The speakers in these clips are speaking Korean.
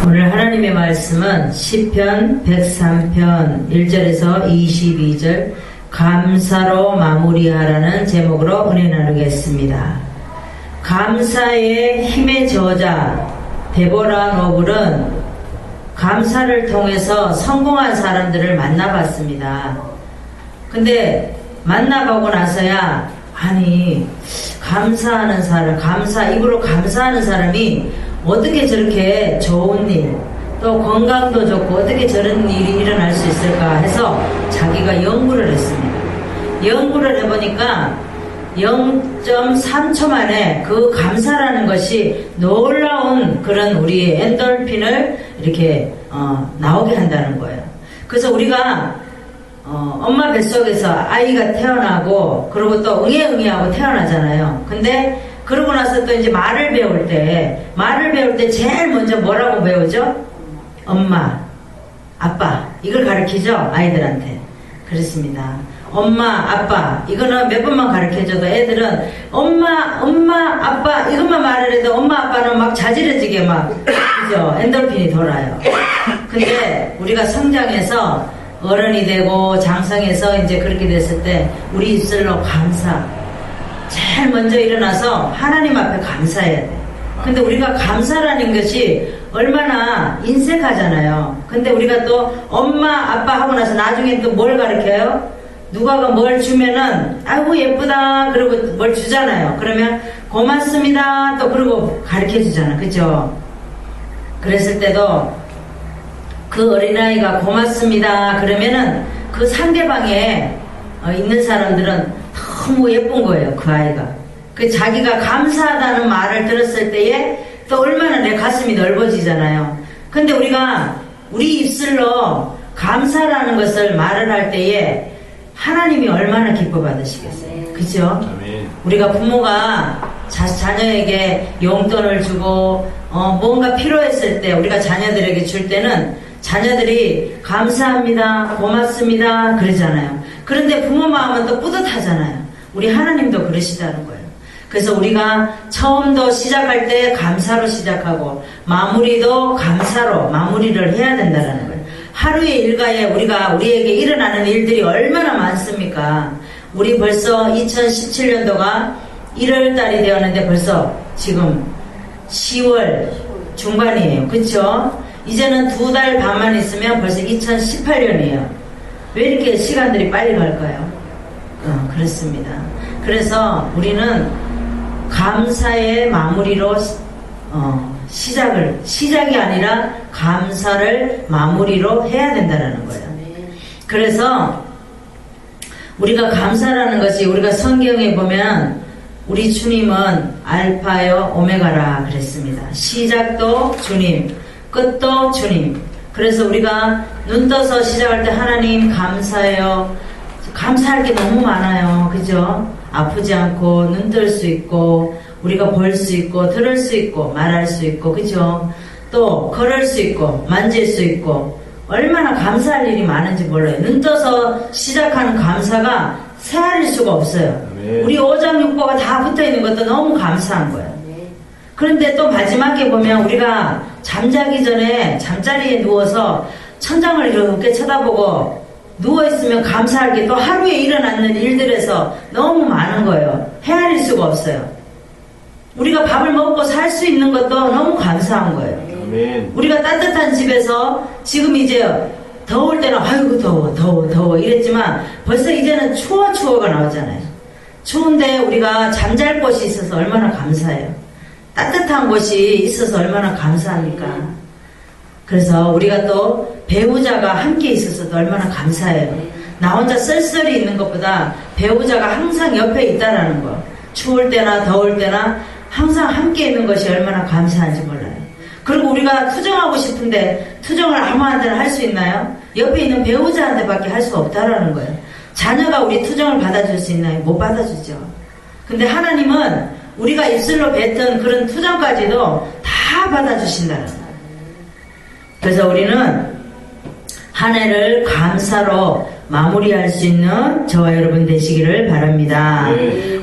오늘 하나님의 말씀은 시편 103편 1절에서 22절 감사로 마무리하라는 제목으로 은혜 나누겠습니다. 감사의 힘의 저자 데보라 노블은 감사를 통해서 성공한 사람들을 만나봤습니다. 근데 만나보고 나서야 아니 감사하는 사람, 입으로 감사하는 사람이 어떻게 저렇게 좋은 일, 또 건강도 좋고 어떻게 저런 일이 일어날 수 있을까 해서 자기가 연구를 했습니다. 연구를 해보니까 0.3초 만에 그 감사라는 것이 놀라운 그런 우리의 엔돌핀을 이렇게 나오게 한다는 거예요. 그래서 우리가 엄마 뱃속에서 아이가 태어나고 그리고 또 응애응애하고 태어나잖아요. 근데 그러고 나서 또 이제 말을 배울 때 제일 먼저 뭐라고 배우죠? 엄마, 아빠 이걸 가르치죠? 아이들한테. 그렇습니다. 엄마, 아빠 이거는 몇 번만 가르쳐줘도 애들은 엄마, 아빠 이것만 말을 해도 엄마, 아빠는 막 자지러지게 막 그죠? 엔돌핀이 돌아요. 근데 우리가 성장해서 어른이 되고 장성해서 이제 그렇게 됐을 때 우리 입술로 감사 제일 먼저 일어나서 하나님 앞에 감사해야 돼. 근데 우리가 감사라는 것이 얼마나 인색하잖아요. 근데 우리가 또 엄마 아빠 하고 나서 나중에 또 뭘 가르쳐요? 누가가 뭘 주면은 아이고 예쁘다 그러고 뭘 주잖아요. 그러면 고맙습니다 또 그러고 가르쳐 주잖아. 그죠? 그랬을 때도 그 어린아이가 고맙습니다 그러면은 그 상대방에 있는 사람들은 너무 예쁜 거예요. 그 아이가 그 자기가 감사하다는 말을 들었을 때에 또 얼마나 내 가슴이 넓어지잖아요. 근데 우리가 우리 입술로 감사라는 것을 말을 할 때에 하나님이 얼마나 기뻐 받으시겠어요. 그죠? 우리가 부모가 자녀에게 용돈을 주고 뭔가 필요했을 때 우리가 자녀들에게 줄 때는 자녀들이 감사합니다 고맙습니다 그러잖아요. 그런데 부모 마음은 또 뿌듯하잖아요. 우리 하나님도 그러시다는 거예요. 그래서 우리가 처음도 시작할 때 감사로 시작하고 마무리도 감사로 마무리를 해야 된다는 거예요. 하루의 일과에 우리에게 일어나는 일들이 얼마나 많습니까? 우리 벌써 2017년도가 1월달이 되었는데 벌써 지금 10월 중반이에요. 그쵸? 이제는 2달 반만 있으면 벌써 2018년이에요. 왜 이렇게 시간들이 빨리 갈까요? 그렇습니다. 그래서 우리는 감사의 마무리로 시작이 아니라 감사를 마무리로 해야 된다는 거예요. 그래서 우리가 감사라는 것이 우리가 성경에 보면 우리 주님은 알파요 오메가라 그랬습니다. 시작도 주님, 끝도 주님. 그래서 우리가 눈 떠서 시작할 때 하나님 감사해요. 감사할 게 너무 많아요. 그죠? 아프지 않고 눈 뜰 수 있고 우리가 볼 수 있고 들을 수 있고 말할 수 있고 그죠? 또 걸을 수 있고 만질 수 있고 얼마나 감사할 일이 많은지 몰라요. 눈 떠서 시작하는 감사가 세알일 수가 없어요. 우리 오장육부가 다 붙어있는 것도 너무 감사한 거예요. 그런데 또 마지막에 보면 우리가 잠자기 전에 잠자리에 누워서 천장을 이렇게 쳐다보고 누워있으면 감사할 게 또 하루에 일어나는 일들에서 너무 많은 거예요. 헤아릴 수가 없어요. 우리가 밥을 먹고 살 수 있는 것도 너무 감사한 거예요. 아멘. 우리가 따뜻한 집에서 지금 이제 더울 때는 아이고 더워 이랬지만 벌써 이제는 추워가 나오잖아요. 추운데 우리가 잠잘 곳이 있어서 얼마나 감사해요. 따뜻한 곳이 있어서 얼마나 감사합니까? 그래서 우리가 또 배우자가 함께 있어서도 얼마나 감사해요. 나 혼자 쓸쓸히 있는 것보다 배우자가 항상 옆에 있다라는 거. 추울 때나 더울 때나 항상 함께 있는 것이 얼마나 감사한지 몰라요. 그리고 우리가 투정하고 싶은데 투정을 아무한테나 할 수 있나요? 옆에 있는 배우자한테밖에 할 수 없다라는 거예요. 자녀가 우리 투정을 받아줄 수 있나요? 못 받아주죠. 근데 하나님은 우리가 입술로 뱉은 그런 투정까지도 다 받아주신다는 거예요. 그래서 우리는 한 해를 감사로 마무리할 수 있는 저와 여러분 되시기를 바랍니다.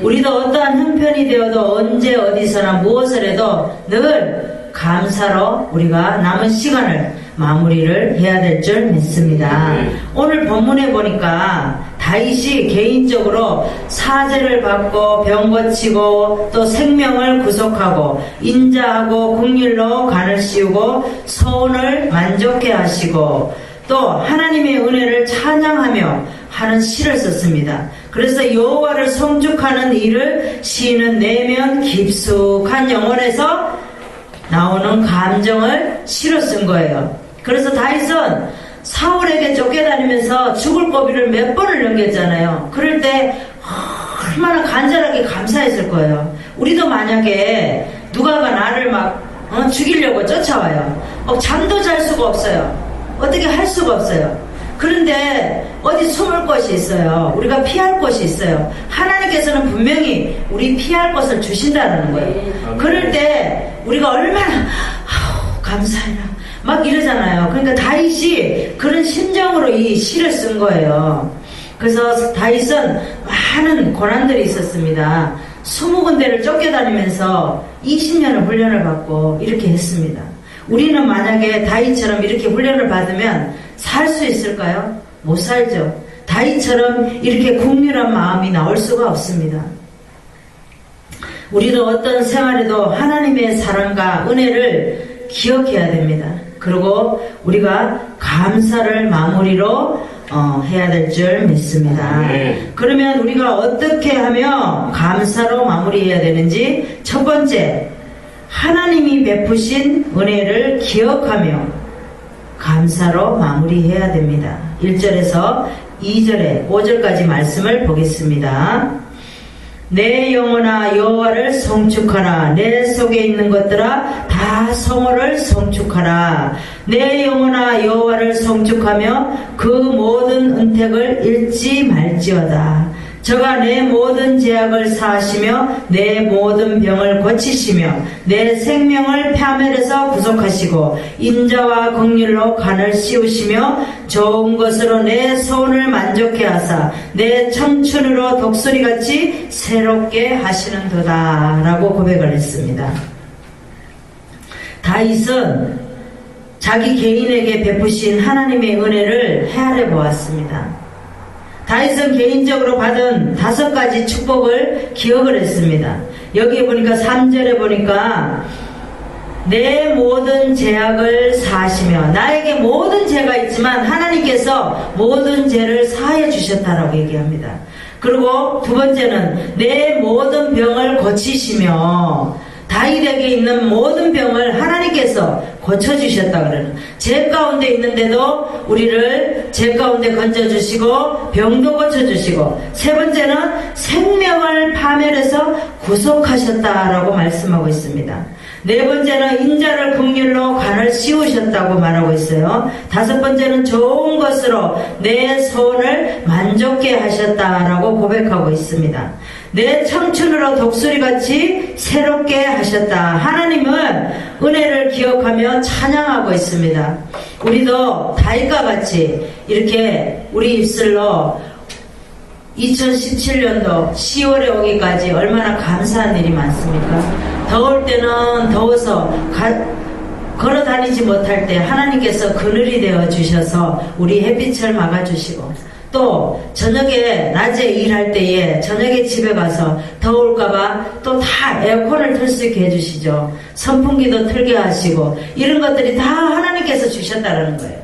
우리도 어떠한 형편이 되어도 언제 어디서나 무엇을 해도 늘 감사로 우리가 남은 시간을 마무리를 해야 될 줄 믿습니다. 오늘 본문에 보니까 다윗이 개인적으로 사죄를 받고 병 고치고 또 생명을 구속하고 인자하고 긍휼로 간을 씌우고 소원을 만족해 하시고 또 하나님의 은혜를 찬양하며 하는 시를 썼습니다. 그래서 여호와를 성축하는 일을 시인은 내면 깊숙한 영혼에서 나오는 감정을 시로 쓴 거예요. 그래서 다윗은 사울에게 쫓겨다니면서 죽을 고비를 몇 번을 넘겼잖아요. 그럴 때 얼마나 간절하게 감사했을 거예요. 우리도 만약에 누가가 나를 막 죽이려고 쫓아와요. 잠도 잘 수가 없어요. 어떻게 할 수가 없어요. 그런데 어디 숨을 곳이 있어요. 우리가 피할 곳이 있어요. 하나님께서는 분명히 우리 피할 곳을 주신다는 거예요. 그럴 때 우리가 얼마나 감사해라 막 이러잖아요. 그러니까 다윗이 그런 심정으로 이 시를 쓴 거예요. 그래서 다윗은 많은 고난들이 있었습니다. 20군데를 쫓겨다니면서 20년을 훈련을 받고 이렇게 했습니다. 우리는 만약에 다윗처럼 이렇게 훈련을 받으면 살 수 있을까요? 못 살죠. 다윗처럼 이렇게 국률한 마음이 나올 수가 없습니다. 우리는 어떤 생활에도 하나님의 사랑과 은혜를 기억해야 됩니다. 그리고 우리가 감사를 마무리로 해야 될 줄 믿습니다. 그러면 우리가 어떻게 하며 감사로 마무리해야 되는지, 첫 번째, 하나님이 베푸신 은혜를 기억하며 감사로 마무리해야 됩니다. 1절에서 2절에 5절까지 말씀을 보겠습니다. 내 영혼아 여호와를 성축하라. 내 속에 있는 것들아 다 성호를 성축하라. 내 영혼아 여호와를 성축하며 그 모든 은택을 잃지 말지어다. 저가 내 모든 죄악을 사하시며 내 모든 병을 고치시며 내 생명을 파멸해서 구속하시고 인자와 긍휼로 간을 씌우시며 좋은 것으로 내 소원을 만족해 하사 내 청춘으로 독수리같이 새롭게 하시는도다 라고 고백을 했습니다. 다윗은 자기 개인에게 베푸신 하나님의 은혜를 헤아려 보았습니다. 다윗은 개인적으로 받은 5가지 축복을 기억을 했습니다. 여기에 보니까 3절에 보니까 내 모든 죄악을 사하시며, 나에게 모든 죄가 있지만 하나님께서 모든 죄를 사해 주셨다라고 얘기합니다. 그리고 두 번째는 내 모든 병을 고치시며, 다윗에게 있는 모든 병을 하나님께서 고쳐주셨다 그러는, 죄 가운데 있는데도 우리를 죄 가운데 건져주시고 병도 고쳐주시고, 세 번째는 생명을 파멸해서 구속하셨다라고 말씀하고 있습니다. 네 번째는 인자를 긍휼로 간을 씌우셨다고 말하고 있어요. 다섯 번째는 좋은 것으로 내 소원을 만족케 하셨다라고 고백하고 있습니다. 내 청춘으로 독수리같이 새롭게 하셨다. 하나님은 은혜를 기억하며 찬양하고 있습니다. 우리도 다윗과 같이 이렇게 우리 입술로 2017년도 10월에 오기까지 얼마나 감사한 일이 많습니까? 더울 때는 더워서 걸어 다니지 못할 때 하나님께서 그늘이 되어 주셔서 우리 햇빛을 막아주시고, 또 저녁에 낮에 일할 때에 저녁에 집에 가서 더울까봐 또 다 에어컨을 틀 수 있게 해주시죠. 선풍기도 틀게 하시고, 이런 것들이 다 하나님께서 주셨다는 거예요.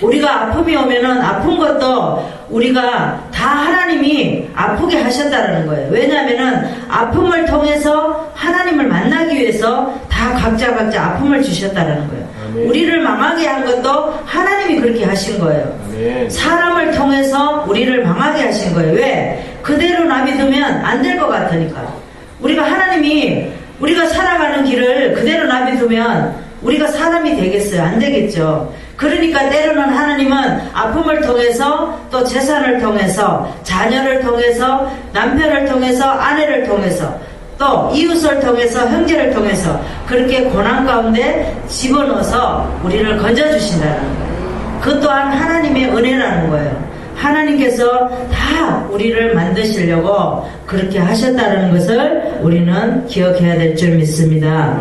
우리가 아픔이 오면은 아픈 것도 우리가 다 하나님이 아프게 하셨다는 거예요. 왜냐하면은 아픔을 통해서 하나님을 만나기 위해서 다 각자 아픔을 주셨다는 거예요. 아멘. 우리를 망하게 한 것도 하나님이 그렇게 하신 거예요. 아멘. 사람을 통해서 우리를 망하게 하신 거예요. 왜? 그대로 놔두면 안 될 것 같으니까. 우리가 하나님이 우리가 살아가는 길을 그대로 놔두면 우리가 사람이 되겠어요? 안 되겠죠. 그러니까 때로는 하나님은 아픔을 통해서, 또 재산을 통해서, 자녀를 통해서, 남편을 통해서, 아내를 통해서, 또 이웃을 통해서, 형제를 통해서 그렇게 고난 가운데 집어넣어서 우리를 건져주신다는 거예요. 그 또한 하나님의 은혜라는 거예요. 하나님께서 다 우리를 만드시려고 그렇게 하셨다는 것을 우리는 기억해야 될 줄 믿습니다.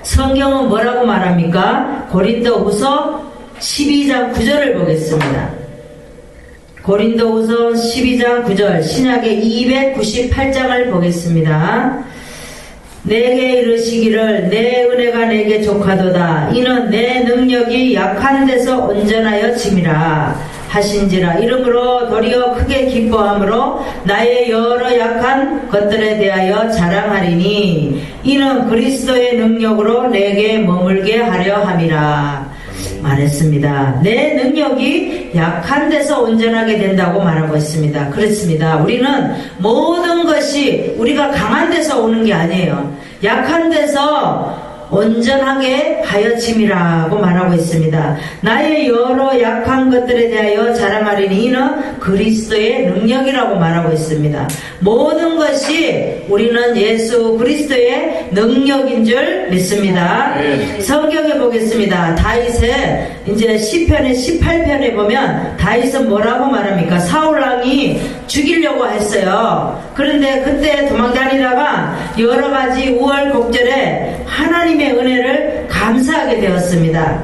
성경은 뭐라고 말합니까? 고린도후서 12장 9절을 보겠습니다. 고린도후서 12장 9절, 신약의 298장을 보겠습니다. 내게 이르시기를 내 은혜가 내게 족하도다. 이는 내 능력이 약한 데서 온전하여 짐이라 하신지라. 이러므로 도리어 크게 기뻐함으로 나의 여러 약한 것들에 대하여 자랑하리니 이는 그리스도의 능력으로 내게 머물게 하려 함이라 말했습니다. 내 능력이 약한 데서 온전하게 된다고 말하고 있습니다. 그렇습니다. 우리는 모든 것이 우리가 강한 데서 오는 게 아니에요. 약한 데서 온전하게 하여짐이라고 말하고 있습니다. 나의 여러 약한 것들에 대하여 자랑하리니 이는 그리스도의 능력이라고 말하고 있습니다. 모든 것이 우리는 예수 그리스도의 능력인 줄 믿습니다. 성경에 보겠습니다. 다윗의 이제 시편의 18편에 보면 다윗은 뭐라고 말합니까? 사울왕이 죽이려고 했어요. 그런데 그때 도망다니다가 여러 가지 우월곡절에 하나님의 은혜를 감사하게 되었습니다.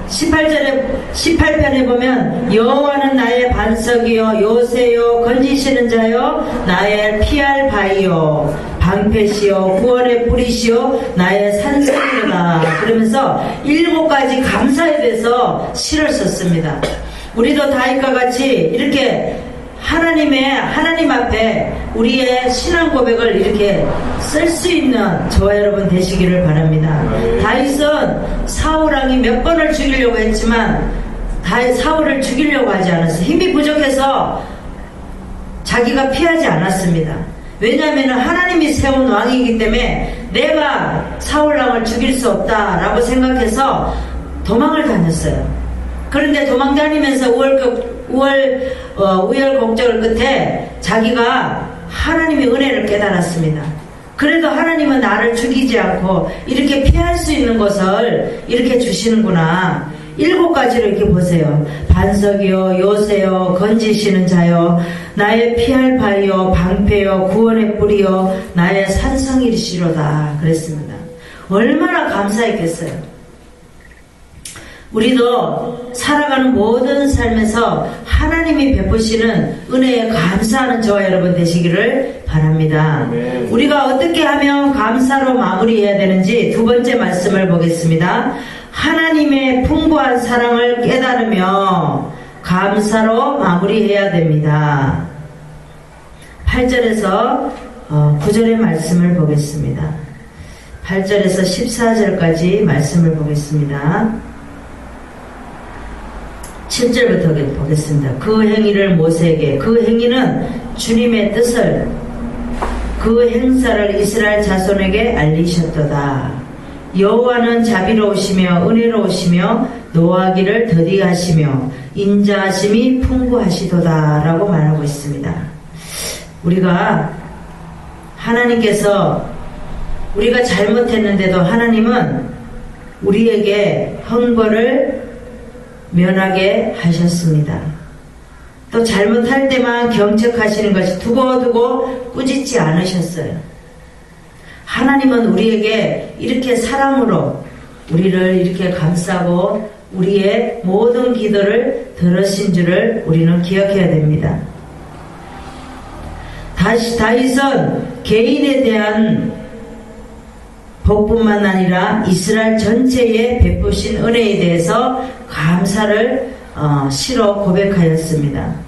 18편에 보면 여호와는 나의 반석이요 요새요 건지시는 자요 나의 피할 바위요 방패시요 구원의 뿌리시요 나의 산성이로다. 그러면서 7가지 감사에 대해서 시를 썼습니다. 우리도 다윗과 같이 이렇게 하나님 앞에 우리의 신앙 고백을 이렇게 쓸 수 있는 저와 여러분 되시기를 바랍니다. 다윗은 사울왕이 몇 번을 죽이려고 했지만 사울을 죽이려고 하지 않았어요. 힘이 부족해서 자기가 피하지 않았습니다. 왜냐하면 하나님이 세운 왕이기 때문에 내가 사울왕을 죽일 수 없다라고 생각해서 도망을 다녔어요. 그런데 도망 다니면서 우열곡절 끝에 자기가 하나님의 은혜를 깨달았습니다. 그래도 하나님은 나를 죽이지 않고 이렇게 피할 수 있는 것을 이렇게 주시는구나. 7가지로 이렇게 보세요. 반석이요 요새요 건지시는 자요 나의 피할 바위요 방패요 구원의 뿌리요 나의 산성이시로다 그랬습니다. 얼마나 감사했겠어요. 우리도 살아가는 모든 삶에서 하나님이 베푸시는 은혜에 감사하는 저와 여러분 되시기를 바랍니다. 우리가 어떻게 하면 감사로 마무리해야 되는지 2번째 말씀을 보겠습니다. 하나님의 풍부한 사랑을 깨달으며 감사로 마무리해야 됩니다. 8절에서 9절의 말씀을 보겠습니다. 8절에서 14절까지 말씀을 보겠습니다. 7절부터 보겠습니다. 그 행위를 모세에게, 그 행위는 주님의 뜻을, 그 행사를 이스라엘 자손에게 알리셨도다. 여호와는 자비로우시며 은혜로우시며 노하기를 더디하시며 인자하심이 풍부하시도다 라고 말하고 있습니다. 우리가 하나님께서 우리가 잘못했는데도 하나님은 우리에게 형벌을 면하게 하셨습니다. 또 잘못할 때만 경책하시는 것이 두고두고 꾸짖지 않으셨어요. 하나님은 우리에게 이렇게 사랑으로 우리를 이렇게 감싸고 우리의 모든 기도를 들으신 줄을 우리는 기억해야 됩니다. 다윗은 개인에 대한 복뿐만 아니라 이스라엘 전체에 베푸신 은혜에 대해서 감사를 시로 고백하였습니다.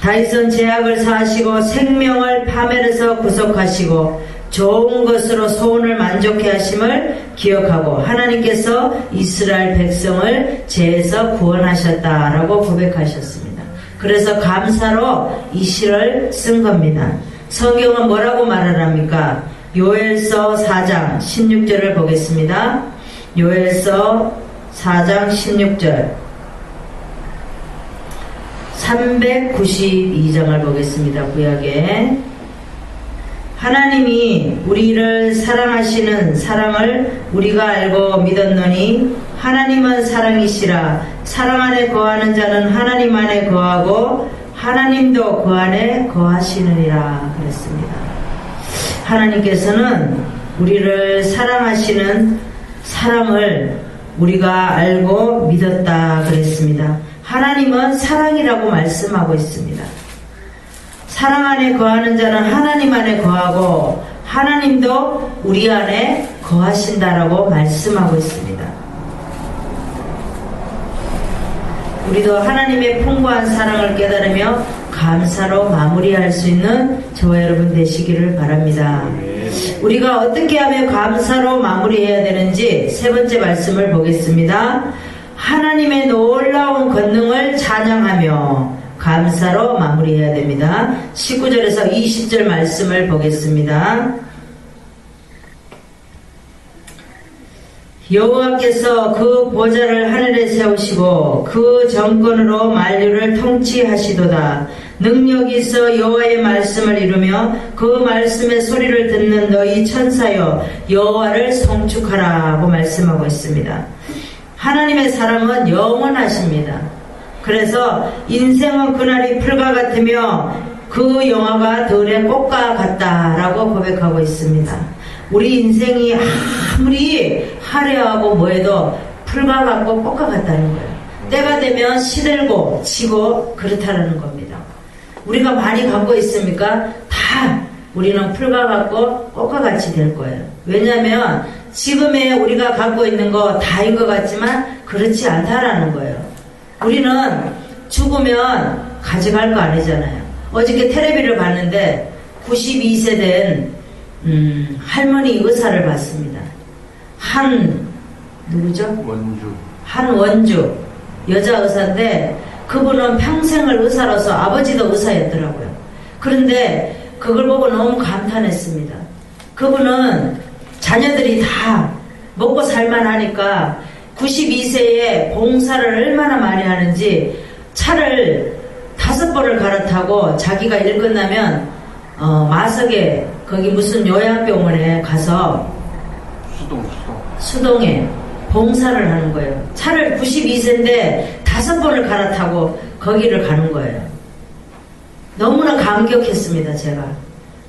다윗은 죄악을 사하시고 생명을 파멸해서 구속하시고 좋은 것으로 소원을 만족해 하심을 기억하고 하나님께서 이스라엘 백성을 죄에서 구원하셨다라고 고백하셨습니다. 그래서 감사로 이 시를 쓴 겁니다. 성경은 뭐라고 말을 합니까? 요엘서 4장 16절을 보겠습니다. 요엘서 4장 16절 392장을 보겠습니다. 구약에 하나님이 우리를 사랑하시는 사랑을 우리가 알고 믿었노니 하나님은 사랑이시라. 사랑 안에 거하는 자는 하나님 안에 거하고 하나님도 그 안에 거하시느니라 그랬습니다. 하나님께서는 우리를 사랑하시는 사랑을 우리가 알고 믿었다 그랬습니다. 하나님은 사랑이라고 말씀하고 있습니다. 사랑 안에 거하는 자는 하나님 안에 거하고 하나님도 우리 안에 거하신다라고 말씀하고 있습니다. 우리도 하나님의 풍부한 사랑을 깨달으며 감사로 마무리할 수 있는 저와 여러분 되시기를 바랍니다. 우리가 어떻게 하면 감사로 마무리해야 되는지 세 번째 말씀을 보겠습니다. 하나님의 놀라운 권능을 찬양하며 감사로 마무리해야 됩니다. 19절에서 20절 말씀을 보겠습니다. 여호와께서 그 보좌를 하늘에 세우시고 그 정권으로 만류를 통치하시도다. 능력이 있어 여호와의 말씀을 이루며 그 말씀의 소리를 듣는 너희 천사여 여호와를 송축하라고 말씀하고 있습니다. 하나님의 사랑은 영원하십니다. 그래서 인생은 그날이 풀과 같으며 그 영화가 들의 꽃과 같다라고 고백하고 있습니다. 우리 인생이 아무리 화려하고 뭐해도 풀과 같고 꽃과 같다는 거예요. 때가 되면 시들고 지고 그렇다는 겁니다. 우리가 많이 갖고 있습니까? 다 우리는 풀과 같고 꽃과 같이 될 거예요. 왜냐하면 지금의 우리가 갖고 있는 거 다인 것 같지만 그렇지 않다라는 거예요. 우리는 죽으면 가져갈 거 아니잖아요. 어저께 텔레비를 봤는데 92세 된 할머니 의사를 봤습니다. 누구죠? 한 원주 여자 의사인데 그분은 평생을 의사로서 아버지도 의사였더라고요. 그런데 그걸 보고 너무 감탄했습니다. 그분은 자녀들이 다 먹고 살만하니까 92세에 봉사를 얼마나 많이 하는지 차를 5번을 갈아타고 자기가 일 끝나면 마석에 거기 무슨 요양병원에 가서 수동에 봉사를 하는 거예요. 차를 92세인데 5번을 갈아타고 거기를 가는 거예요. 너무나 감격했습니다, 제가.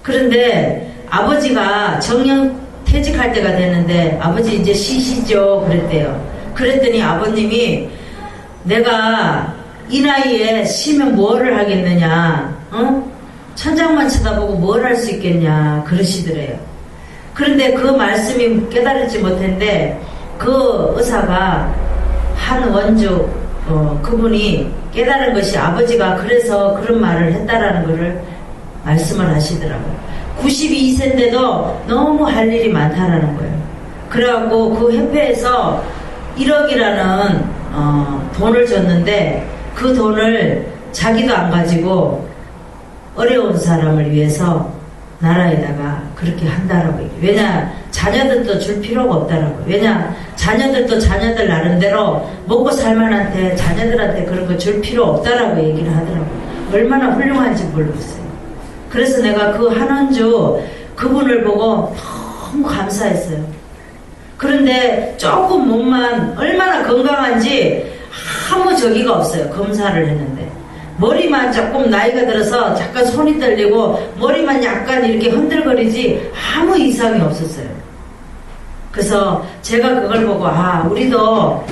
그런데 아버지가 정년 퇴직할 때가 됐는데 아버지 이제 쉬시죠 그랬대요. 그랬더니 아버님이 내가 이 나이에 쉬면 뭐를 하겠느냐, 천장만 쳐다보고 뭘 할 수 있겠냐 그러시더래요. 그런데 그 말씀이 깨달을지 못했는데 그 의사가 한 원주 그분이 깨달은 것이 아버지가 그래서 그런 말을 했다라는 것을 말씀을 하시더라고요. 92세인데도 너무 할 일이 많다라는 거예요. 그래갖고 그 협회에서 1억이라는 돈을 줬는데 그 돈을 자기도 안 가지고 어려운 사람을 위해서 나라에다가 그렇게 한다라고 얘기해요. 왜냐 자녀들도 줄 필요가 없다라고. 왜냐 자녀들도 자녀들 나름대로 먹고 살만한테 자녀들한테 그런 거 줄 필요 없다라고 얘기를 하더라고요. 얼마나 훌륭한지 모르겠어요. 그래서 내가 그 한원주 그분을 보고 너무 감사했어요. 그런데 조금 몸만 얼마나 건강한지 아무 저기가 없어요. 검사를 했는데 머리만 조금 나이가 들어서 잠깐 손이 떨리고 머리만 약간 이렇게 흔들거리지 아무 이상이 없었어요. 그래서 제가 그걸 보고 우리도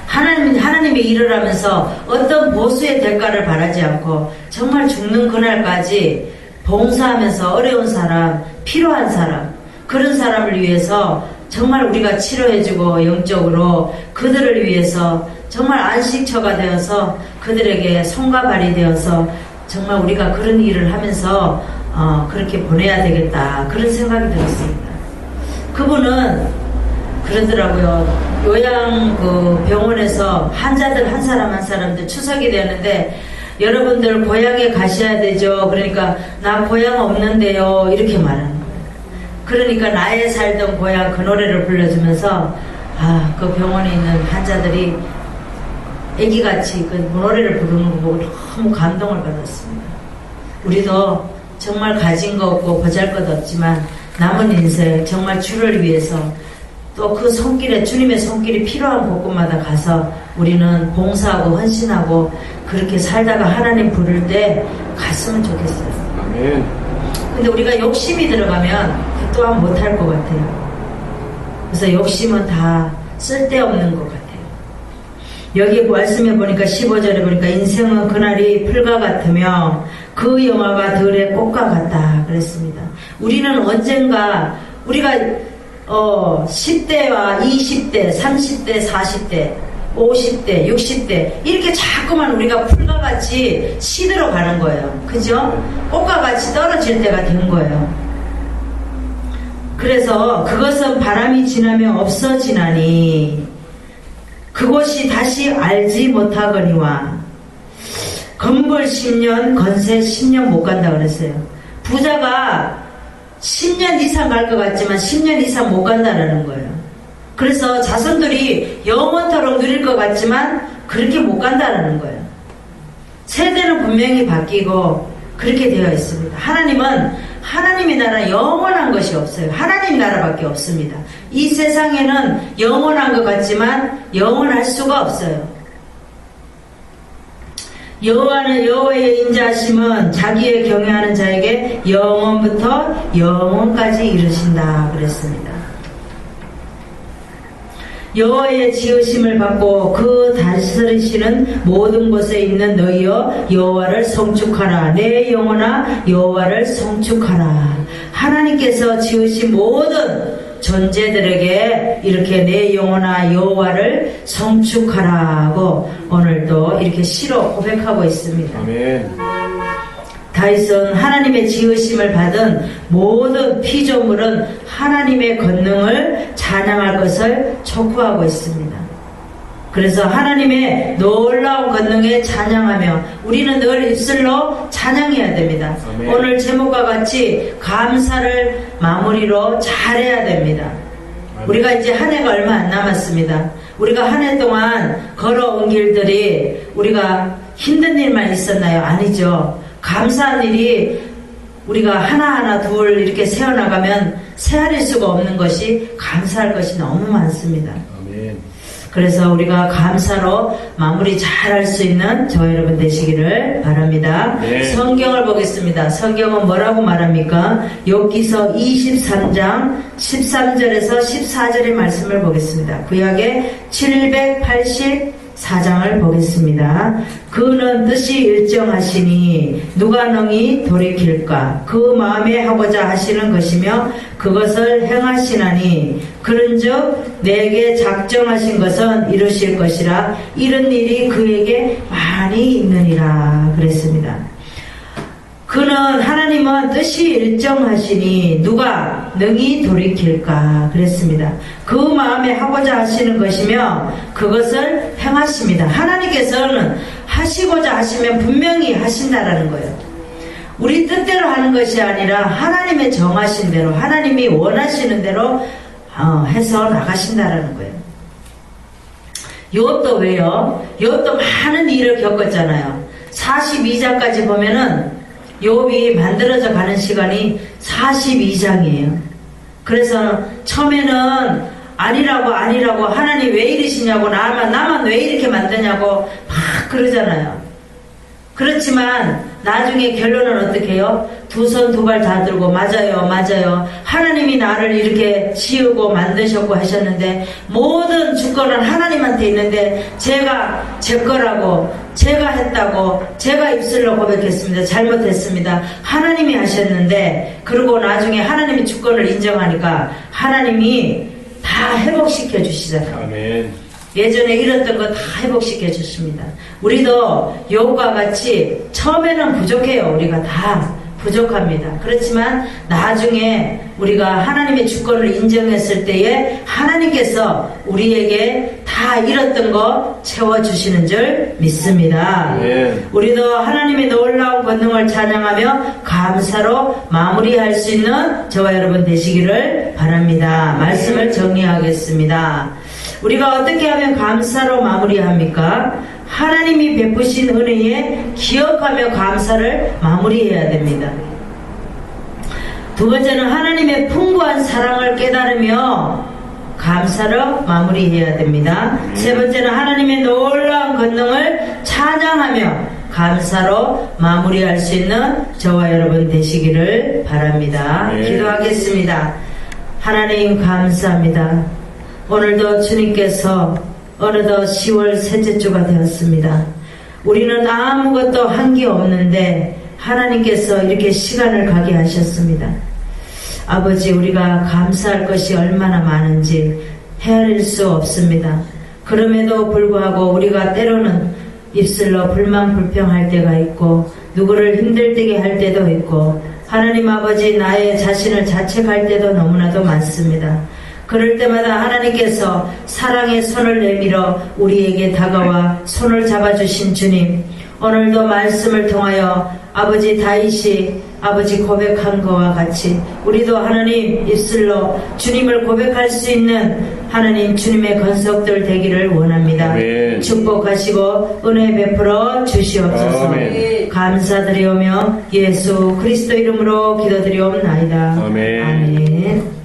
하나님의 일을 하면서 어떤 보수의 대가를 바라지 않고 정말 죽는 그날까지 봉사하면서 어려운 사람, 필요한 사람, 그런 사람을 위해서 정말 우리가 치료해주고 영적으로 그들을 위해서 정말 안식처가 되어서 그들에게 손과 발이 되어서 정말 우리가 그런 일을 하면서 그렇게 보내야 되겠다 그런 생각이 들었습니다. 그분은 그러더라고요. 요양 그 병원에서 환자들 한 사람 한 사람들 추석이 되었는데 여러분들 고향에 가셔야 되죠. 그러니까 나 고향 없는데요 이렇게 말하는 거예요. 그러니까 나의 살던 고향 그 노래를 불러주면서 그 병원에 있는 환자들이 애기같이 그 노래를 부르는 거 보고 너무 감동을 받았습니다. 우리도 정말 가진 거 없고 보잘것 없지만 남은 인생 정말 주를 위해서 또 그 손길에 주님의 손길이 필요한 곳곳마다 가서 우리는 봉사하고 헌신하고 그렇게 살다가 하나님 부를 때 갔으면 좋겠어요. 아멘. 근데 우리가 욕심이 들어가면 그 또한 못할 것 같아요. 그래서 욕심은 다 쓸데없는 것 같아요. 여기 말씀해 보니까 15절에 보니까 인생은 그날이 풀과 같으며 그 영화가 들의 꽃과 같다 그랬습니다. 우리는 언젠가 우리가 10대와 20대, 30대, 40대, 50대, 60대 이렇게 자꾸만 우리가 풀과 같이 시들어 가는 거예요. 그죠? 꽃과 같이 떨어질 때가 된 거예요. 그래서 그것은 바람이 지나면 없어지나니 그곳이 다시 알지 못하거니와 건불 10년 건세 10년 못 간다 그랬어요. 부자가 10년 이상 갈 것 같지만 10년 이상 못 간다라는 거예요. 그래서 자손들이 영원토록 누릴 것 같지만 그렇게 못 간다라는 거예요. 세대는 분명히 바뀌고 그렇게 되어 있습니다. 하나님은 하나님의 나라 영원한 것이 없어요. 하나님 나라밖에 없습니다. 이 세상에는 영원한 것 같지만 영원할 수가 없어요. 여호와는 여호와의 인자하심은 자기의 경외하는 자에게 영원부터 영원까지 이르신다 그랬습니다. 여호와의 지으심을 받고 그 다스리시는 모든 곳에 있는 너희여 여호와를 성축하라. 내 영혼아 여호와를 성축하라. 하나님께서 지으신 모든 존재들에게 이렇게 내 영혼아 여호와를 성축하라고 오늘도 이렇게 시로 고백하고 있습니다. 아멘. 다윗은 하나님의 지으심을 받은 모든 피조물은 하나님의 권능을 찬양할 것을 촉구하고 있습니다. 그래서 하나님의 놀라운 권능에 찬양하며 우리는 늘 입술로 찬양해야 됩니다. 아멘. 오늘 제목과 같이 감사를 마무리로 잘해야 됩니다. 아멘. 우리가 이제 한 해가 얼마 안 남았습니다. 우리가 한 해 동안 걸어온 길들이 우리가 힘든 일만 있었나요? 아니죠. 감사한 일이 우리가 하나하나 둘 이렇게 세어나가면 세아릴 수가 없는 것이 감사할 것이 너무 많습니다. 아멘. 그래서 우리가 감사로 마무리 잘할 수 있는 저와 여러분 되시기를 바랍니다. 네. 성경을 보겠습니다. 성경은 뭐라고 말합니까? 욥기서 23장 13절에서 14절의 말씀을 보겠습니다. 구약의 784장을 보겠습니다. 그는 뜻이 일정하시니 누가 능히 돌이킬까? 그 마음에 하고자 하시는 것이며 그것을 행하시나니 그런즉 내게 작정하신 것은 이루실 것이라. 이런 일이 그에게 많이 있느니라 그랬습니다. 그는 하나님은 뜻이 일정하시니 누가 능히 돌이킬까 그랬습니다. 그 마음에 하고자 하시는 것이며 그것을 행하십니다. 하나님께서는 하시고자 하시면 분명히 하신다라는 거예요. 우리 뜻대로 하는 것이 아니라 하나님의 정하신 대로 하나님이 원하시는 대로 해서 나가신다라는 거예요. 욥도 왜요? 욥도 많은 일을 겪었잖아요. 42장까지 보면은 욥이 만들어져 가는 시간이 42장이에요. 그래서 처음에는 아니라고 하나님 왜 이러시냐고 나만 왜 이렇게 만드냐고 막 그러잖아요. 그렇지만 나중에 결론은 어떻게 해요? 두 손 두 발 다 들고 맞아요 하나님이 나를 이렇게 지으고 만드셨고 하셨는데 모든 주권은 하나님한테 있는데 제가 제 거라고 제가 했다고 제가 입술로 고백했습니다. 잘못했습니다. 하나님이 하셨는데 그리고 나중에 하나님이 주권을 인정하니까 하나님이 다 회복시켜 주시잖아요. 아멘. 예전에 잃었던 거 다 회복시켜 주십니다. 우리도 욥과 같이 처음에는 부족해요. 우리가 다 부족합니다. 그렇지만 나중에 우리가 하나님의 주권을 인정했을 때에 하나님께서 우리에게 다 잃었던 거 채워주시는 줄 믿습니다. 네. 우리도 하나님의 놀라운 권능을 찬양하며 감사로 마무리할 수 있는 저와 여러분 되시기를 바랍니다. 말씀을 정리하겠습니다. 우리가 어떻게 하면 감사로 마무리합니까? 하나님이 베푸신 은혜에 기억하며 감사를 마무리해야 됩니다. 두 번째는 하나님의 풍부한 사랑을 깨달으며 감사로 마무리해야 됩니다. 세 번째는 하나님의 놀라운 권능을 찬양하며 감사로 마무리할 수 있는 저와 여러분 되시기를 바랍니다. 네. 기도하겠습니다. 하나님 감사합니다. 오늘도 주님께서 어느덧 10월 셋째 주가 되었습니다. 우리는 아무것도 한 게 없는데 하나님께서 이렇게 시간을 가게 하셨습니다. 아버지, 우리가 감사할 것이 얼마나 많은지 헤아릴 수 없습니다. 그럼에도 불구하고 우리가 때로는 입술로 불만불평할 때가 있고 누구를 힘들게 할 때도 있고 하나님 아버지, 나의 자신을 자책할 때도 너무나도 많습니다. 그럴 때마다 하나님께서 사랑의 손을 내밀어 우리에게 다가와 손을 잡아주신 주님, 오늘도 말씀을 통하여 아버지 다윗이 아버지 고백한 것과 같이 우리도 하나님 입술로 주님을 고백할 수 있는 하나님 주님의 건석들 되기를 원합니다. 아멘. 축복하시고 은혜 베풀어 주시옵소서. 아멘. 감사드리오며 예수 그리스도 이름으로 기도드리옵나이다. 아멘. 아멘.